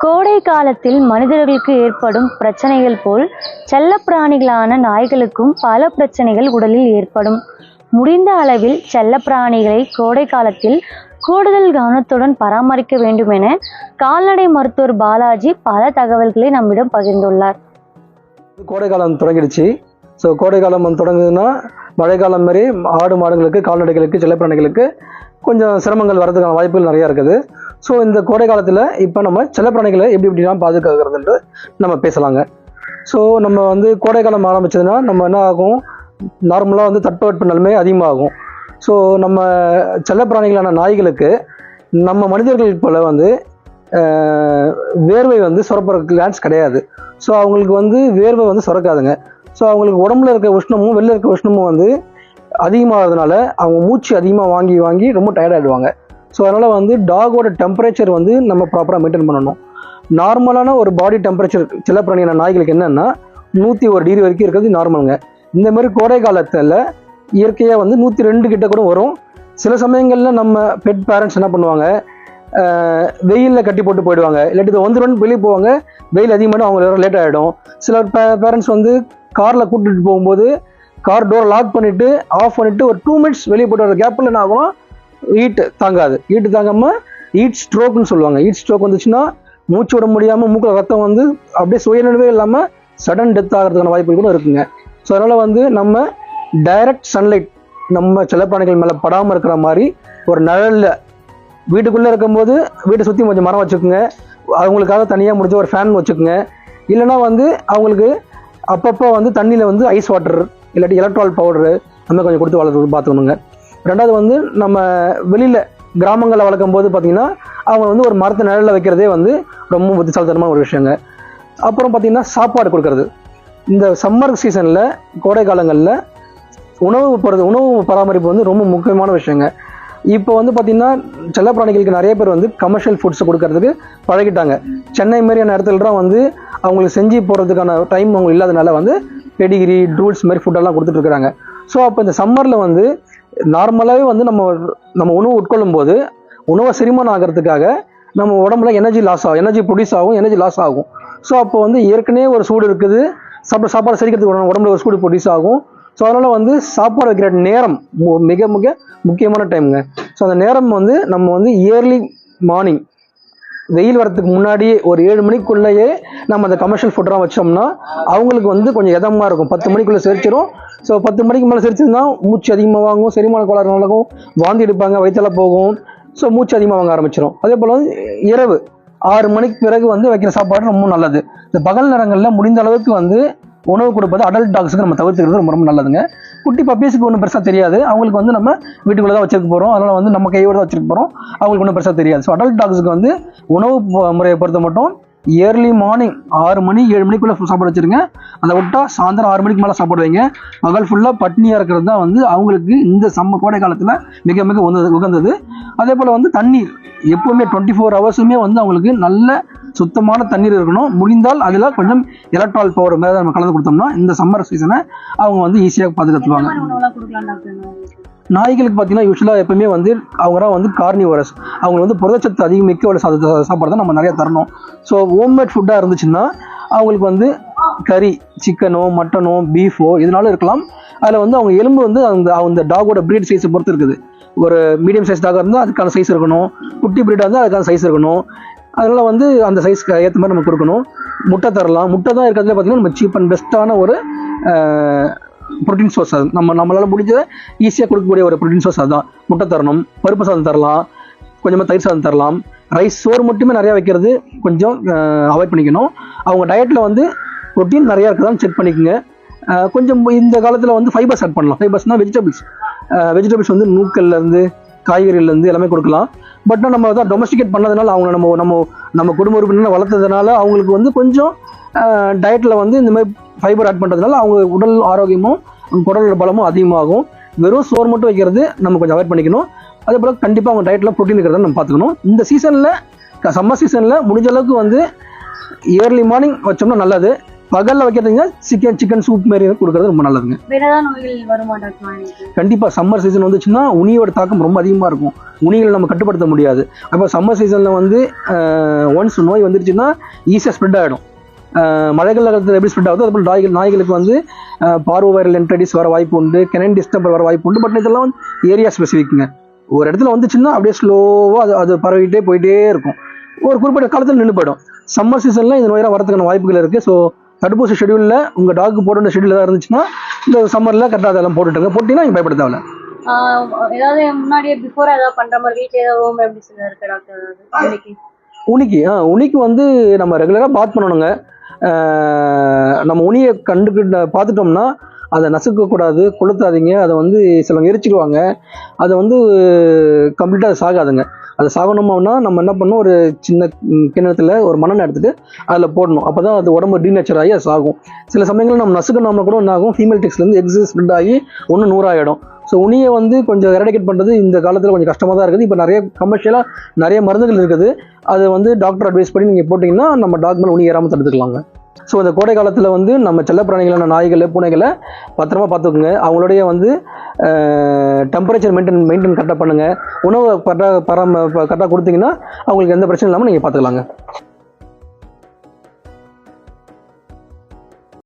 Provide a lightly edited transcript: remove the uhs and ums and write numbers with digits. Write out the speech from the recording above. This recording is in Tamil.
கோடை காலத்தில் மனிதர்களுக்கு ஏற்படும் பிரச்சனைகள் போல் செல்லப்பிராணிகளான நாய்களுக்கும் பல பிரச்சனைகள் உடலில் ஏற்படும். முடிந்த அளவில் செல்லப்பிராணிகளை கோடை காலத்தில் கூடுதல் கவனத்துடன் பராமரிக்க வேண்டும் என கால்நடை மருத்துவர் பாலாஜி பல தகவல்களை நம்மிடம் பகிர்ந்துள்ளார். கோடை காலம் தொடங்கிடுச்சு. ஸோ கோடை காலம் தொடங்குதுன்னா மழை காலம் மாதிரி ஆடு மாடுகளுக்கு, கால்நடைகளுக்கு, செல்லப்பிராணிகளுக்கு கொஞ்சம் சிரமங்கள் வர்றதுக்கான வாய்ப்புகள் நிறையா இருக்குது. ஸோ இந்த கோடை காலத்தில் இப்போ நம்ம செல்லப்பிராணிகளை எப்படிலாம் பாதுகாக்கிறதுன்ட்டு நம்ம பேசலாங்க. ஸோ நம்ம கோடை காலம் ஆரம்பிச்சதுன்னா நம்ம என்ன ஆகும், நார்மலாக தட்பவெட்ப நிலைமை அதிகமாகும். ஸோ நம்ம செல்லப்பிராணிகளான நாய்களுக்கு நம்ம மனிதர்கள் போல் வேர்வை சுரப்புற கிளான்ஸ் கிடையாது. ஸோ அவங்களுக்கு வேர்வை சுரக்காதுங்க. ஸோ அவங்களுக்கு உடம்புல இருக்க உஷ்ணமும் வெளில இருக்க உஷ்ணமும் அதிகமாகிறதுனால அவங்க மூச்சு அதிகமாக வாங்கி வாங்கி ரொம்ப டயர்டாகிடுவாங்க. ஸோ அதனால் டாகோட டெம்பரேச்சர் நம்ம ப்ராப்பராக மெயின்டைன் பண்ணணும். நார்மலான ஒரு பாடி டெம்பரேச்சர் செல்லப்பிராணியான நாய்களுக்கு என்னென்னா 101 டிகிரி வரைக்கும் இருக்கிறது நார்மலுங்க. இந்த மாதிரி கோடை காலத்தில் இயற்கையாக 102 கிட்ட கூட வரும். சில சமயங்களில் நம்ம பெட் பேரண்ட்ஸ் என்ன பண்ணுவாங்க, வெயிலில் கட்டி போட்டு போயிடுவாங்க, இல்லாட்டி வந்துடும் வெளியே போவாங்க. வெயில் அதிகமாக அவங்க லேட் ஆகிடும். சில பேரண்ட்ஸ் காரில் கூட்டிகிட்டு போகும்போது கார் டோரை லாக் பண்ணிவிட்டு ஆஃப் பண்ணிவிட்டு ஒரு 2 மினிட்ஸ் வெளியே போட்டு வர கேப்பில் என்ன ஆகும், ஹீட் தாங்காது. ஹீட்டு தாங்காமல் ஹீட் ஸ்ட்ரோக்னு சொல்லுவாங்க. ஹீட் ஸ்ட்ரோக் வந்துச்சுன்னா மூச்சு விட முடியாமல் மூக்கில் ரத்தம் அப்படியே சுயநினைவே இல்லாமல் சடன் டெத் ஆகிறதுக்கான வாய்ப்புகள் கூட இருக்குங்க. ஸோ அதனால் நம்ம டைரக்ட் சன்லைட் நம்ம செல்லப்பிராணிகள் மேலே படாமல் இருக்கிற மாதிரி ஒரு நிழலில் வீட்டுக்குள்ளே இருக்கும்போது வீட்டை சுற்றி கொஞ்சம் மரம் வச்சுக்கோங்க. அவங்களுக்காக தனியாக முடிஞ்ச ஒரு ஃபேன் வச்சுக்கோங்க. இல்லைனா அவங்களுக்கு அப்பப்போ தண்ணியில் ஐஸ் வாட்டர் இல்லாட்டி எலக்ட்ரால் பவுடரு அந்த கொஞ்சம் கொடுத்து வளர்த்து பார்த்துக்கணுங்க. ரெண்டாவது நம்ம வெளியில் கிராமங்களில் வளர்க்கும் போது பார்த்திங்கன்னா அவங்க ஒரு மரத்தை நிழலில் வைக்கிறதே ரொம்ப புத்திசாலித்தனமான ஒரு விஷயங்க. அப்புறம் பார்த்திங்கன்னா சாப்பாடு கொடுக்கறது. இந்த சம்மர் சீசனில் கோடை காலங்களில் உணவு பராமரிப்பு ரொம்ப முக்கியமான விஷயங்க. இப்போ பார்த்திங்கன்னா செல்லப்பிராணிகளுக்கு நிறைய பேர் கமர்ஷியல் ஃபுட்ஸை கொடுக்கறதுக்கு பழகிட்டாங்க. சென்னை மாதிரியான இடத்துலலாம் அவங்களுக்கு செஞ்சு போகிறதுக்கான டைம் அவங்களுக்கு இல்லாதனால பெடிகிரி, ட்ரூல்ஸ் மாதிரி ஃபுட்டெல்லாம் கொடுத்துட்ருக்குறாங்க. ஸோ அப்போ இந்த சம்மரில் நார்மலாகவே நம்ம உணவு உட்கொள்ளும் போது உணவை செரிமானம் ஆகிறதுக்காக நம்ம உடம்புல எனர்ஜி லாஸ் ஆகும், எனர்ஜி ப்ரொடியூஸ் ஆகும், எனர்ஜி லாஸ் ஆகும். ஸோ அப்போ ஏற்கனவே ஒரு சூடு இருக்குது, சாப்பாடு செரிக்கிறதுக்கு உடம்புல ஒரு சூடு ப்ரொடியூஸ் ஆகும். ஸோ அதனால் சாப்பாடு வைக்கிற நேரம் மிக மிக முக்கியமான டைமுங்க. ஸோ அந்த நேரம் நம்ம இயர்லி மார்னிங் வெயில் வரத்துக்கு முன்னாடியே ஒரு 7 மணிக்குள்ளேயே நம்ம அந்த கமர்ஷியல் ஃபுட்டெலாம் வச்சோம்னா அவங்களுக்கு கொஞ்சம் இதமாக இருக்கும். 10 மணிக்குள்ளே செரிச்சிடும். ஸோ 10 மணிக்கு மேலே செரிச்சதுன்னா மூச்சு அதிகமாக வாங்கும், செரிமான கோளாறு நடக்கும், வாந்தி எடுப்பாங்க, வயிற்றுல போகும். ஸோ மூச்சு அதிகமாக வாங்க ஆரம்பிச்சிடும். அதே போல் இரவு 6 மணிக்கு பிறகு வைக்கிற சாப்பாடு ரொம்ப நல்லது. இந்த பகல் நேரங்களில் முடிந்த அளவுக்கு உணவு கொடுப்பது அடல்ட் டாக்ஸுக்கு நம்ம தவிர்த்துக்கிறது ரொம்ப ரொம்ப நல்லதுங்க. குட்டி பப்பீஸுக்கு ஒன்றும் பெருசாக தெரியாது. அவங்களுக்கு நம்ம வீட்டுக்குள்ளே தான் வச்சுருக்க போகிறோம். அதனால் நம்ம கையோடு தான் வச்சுருக்க போகிறோம். அவங்களுக்கு ஒன்றும் பெருசாக தெரியாது. ஸோ அடல்ட் டாக்ஸுக்கு உணவு முறையை பொறுத்த மட்டும் இயர்லி மார்னிங் 6 மணி 7 மணிக்குள்ளே சாப்பாடு வச்சுருங்க. அதை விட்டால் சாயந்தரம் 6 மணிக்கு மேலே சாப்பாடு வைங்க. பகல் ஃபுல்லாக பட்னியாக இருக்கிறது தான் அவங்களுக்கு இந்த கோடை காலத்தில் மிக மிக உகந்தது. அதே போல் தண்ணீர் எப்போவுமே 24 ஹவர்ஸுமே அவங்களுக்கு நல்ல சுத்தமான தண்ணீர் இருக்கணும். முடிந்தால் அதில் கொஞ்சம் எலக்ட்ரால் பவர் மேலே நம்ம கலந்து கொடுத்தோம்னா இந்த சம்மர் சீசனை அவங்க ஈஸியாக பாதுகாத்துவாங்க. நாய்களுக்கு பார்த்தீங்கன்னா யூஸ்வலாக எப்பவுமே அவங்க கார்னிவரஸ். அவங்க புரதச்சத்து அதிகமிக்க ஒரு சாப்பாடு தான் நம்ம நிறையா தரணும். ஸோ ஹோம்மேட் ஃபுட்டாக இருந்துச்சுன்னா அவங்களுக்கு கறி, சிக்கனோ, மட்டனோ, பீஃபோ இதனால இருக்கலாம். அதில் அவங்க எலும்பு அந்த டாகோட ப்ரீட் சைஸை பொறுத்து இருக்குது. ஒரு மீடியம் சைஸ் டாகாக இருந்தால் அதுக்கான சைஸ் இருக்கணும், குட்டி ப்ரீடாக இருந்தால் அதுக்கான சைஸ் இருக்கணும். அதனால் அந்த சைஸ்க்கு ஏற்ற மாதிரி நம்ம கொடுக்கணும். முட்டை தரலாம். முட்டை தான் இருக்கிறதுல பார்த்திங்கன்னா நம்ம சீப் அண்ட் பெஸ்ட்டான ஒரு ப்ரோட்டீன் சோர்ஸ். அது நம்மளால் முடிஞ்சதை ஈஸியாக கொடுக்கக்கூடிய ஒரு ப்ரோட்டீன் சோர்ஸ் அதுதான். முட்டை தரணும், பருப்பு சாதம் தரலாம், கொஞ்சமாக தயிர் சாதம் தரலாம். ரைஸ், சோறு மட்டுமே நிறையா வைக்கிறது கொஞ்சம் அவாய்ட் பண்ணிக்கணும். அவங்க டயட்டில் ப்ரோட்டீன் நிறையா இருக்குதான்னு செக் பண்ணிக்கோங்க. கொஞ்சம் இந்த காலத்தில் ஃபைபர்ஸ் ஆட் பண்ணலாம். ஃபைபர்ஸ்னால் வெஜிடபிள்ஸ் நூக்கல்லேருந்து காய்கறிலேருந்து எல்லாமே கொடுக்கலாம். பட் நம்ம தான் டொமஸ்டிகேட் பண்ணதுனால அவங்க நம்ம குடும்ப உறுப்பினர் வளர்த்ததுனால அவங்களுக்கு கொஞ்சம் டயட்டில் இந்த மாதிரி ஃபைபர் ஆட் பண்ணுறதுனால அவங்க உடல் ஆரோக்கியமும் குடல் பலமும் அதிகமாகும். வெறும் சோறு மட்டும் வைக்கிறது நம்ம கொஞ்சம் அவாய்ட் பண்ணிக்கணும். அதே போல் கண்டிப்பாக அவங்க டயட்டில் ப்ரோட்டீன் இருக்கிறத நம்ம பார்த்துக்கணும். இந்த சீசனில் சம்மர் சீசனில் முடிஞ்ச அளவுக்கு இயர்லி மார்னிங் வச்சோம்னா நல்லது. பகலில் வைக்கிறதுங்க சிக்கன் சூப் மாதிரி கொடுக்கறது ரொம்ப நல்லதுங்க. வேற ஏதாவது நோய்கள் வருமா டாக்டர்? கண்டிப்பாக சம்மர் சீசன் வந்துச்சுன்னா உனியோட தாக்கம் ரொம்ப அதிகமாக இருக்கும். உனிகளை நம்ம கட்டுப்படுத்த முடியாது. அப்போ சம்மர் சீசனில் வந்து ஒன்ஸ் நோய் வந்துருச்சுன்னா ஈஸியாக ஸ்ப்ரெட் ஆகிடும். மழை காலத்தில் எப்படி ஸ்ப்ரெட் ஆகுதோ அதுபோல் நாய்களுக்கு வந்து பார்வோ வைரல் என்ட்ரைட்டிஸ் வர வாய்ப்பு உண்டு, கெனைன் டிஸ்டம்பர் வர வாய்ப்பு உண்டு. பட் இதெல்லாம் வந்து ஏரியா ஸ்பெசிஃபிக்குங்க. ஒரு இடத்துல வந்துச்சுன்னா அப்படியே ஸ்லோவாக அது பரவிட்டே போயிட்டே இருக்கும். ஒரு குறிப்பிட்ட காலத்தில் நின்று போயிடும். சம்மர் சீசனில் இந்த நோயெல்லாம் வரதுக்கான வாய்ப்புகள் இருக்குது. ஸோ தடுப்பூசி ஷெடியூலில் உங்கள் டாக்கு போட வேண்டிய ஷெடியூல் ஏதாவது இருந்துச்சுன்னா இந்த சம்மரில் கரெக்டாக அதெல்லாம் போட்டுட்டுங்க. போட்டிங்கன்னா நீங்கள் பயப்பட தேவையில்ல. ஏதாவது முன்னாடியே பிஃபோர் ஏதாவது பண்ணுற மாதிரி வீட்டில் ஏதாவது ஹோம் ரெமடிஸ் இருக்கு டாக்டர்? உனிக்கு வந்து நம்ம ரெகுலராக பாத் பண்ணணுங்க. நம்ம உனியை பார்த்துட்டோம்னா அதை நசுக்கக்கூடாது, கொளுத்தாதீங்க. அதை வந்து சிலவங்க எரிச்சிடுவாங்க. அதை வந்து கம்ப்ளீட்டாக அது சாகாதுங்க. அது சாகணுமானா நம்ம என்ன பண்ணணும், ஒரு சின்ன கிணத்துல ஒரு மண்ணெண்ணெய் எடுத்துட்டு அதில் போடணும். அப்போ தான் அது உடம்பு டீநேச்சர் ஆகி அது சாகும். சில சமயங்களில் நம்ம நசுக்கணும்னா கூட என்ன ஆகும், ஃபீமேல் டிக்ஸ்லேருந்து எக்ஸு ஸ்ப்ரெட் ஆகி 100 ஆகிடும். ஸோ உனியை வந்து கொஞ்சம் எரடிகேட் பண்ணுறது இந்த காலத்தில் கொஞ்சம் கஷ்டமாக தான் இருக்குது. இப்போ நிறைய கமர்ஷியலாக நிறைய மருந்துகள் இருக்குது. அது வந்து டாக்டர் அட்வைஸ் பண்ணி நீங்கள் போட்டிங்கன்னா நம்ம டாக் மேலே உனி ஏறாமல் தடுத்துக்கலாங்க. ஸோ இந்த கோடை காலத்தில் வந்து நம்ம செல்லப்பிராணிகளான நாய்களை பூனைகளை பத்திரமா பார்த்துக்குங்க. அவங்களுடைய வந்து டெம்பரேச்சர் மெயின்டைன் கரெக்டாக பண்ணுங்கள். உணவை கரெக்டாக கொடுத்தீங்கன்னா அவங்களுக்கு எந்த பிரச்சனையும் இல்லாமல் நீங்கள் பார்த்துக்கலாங்க.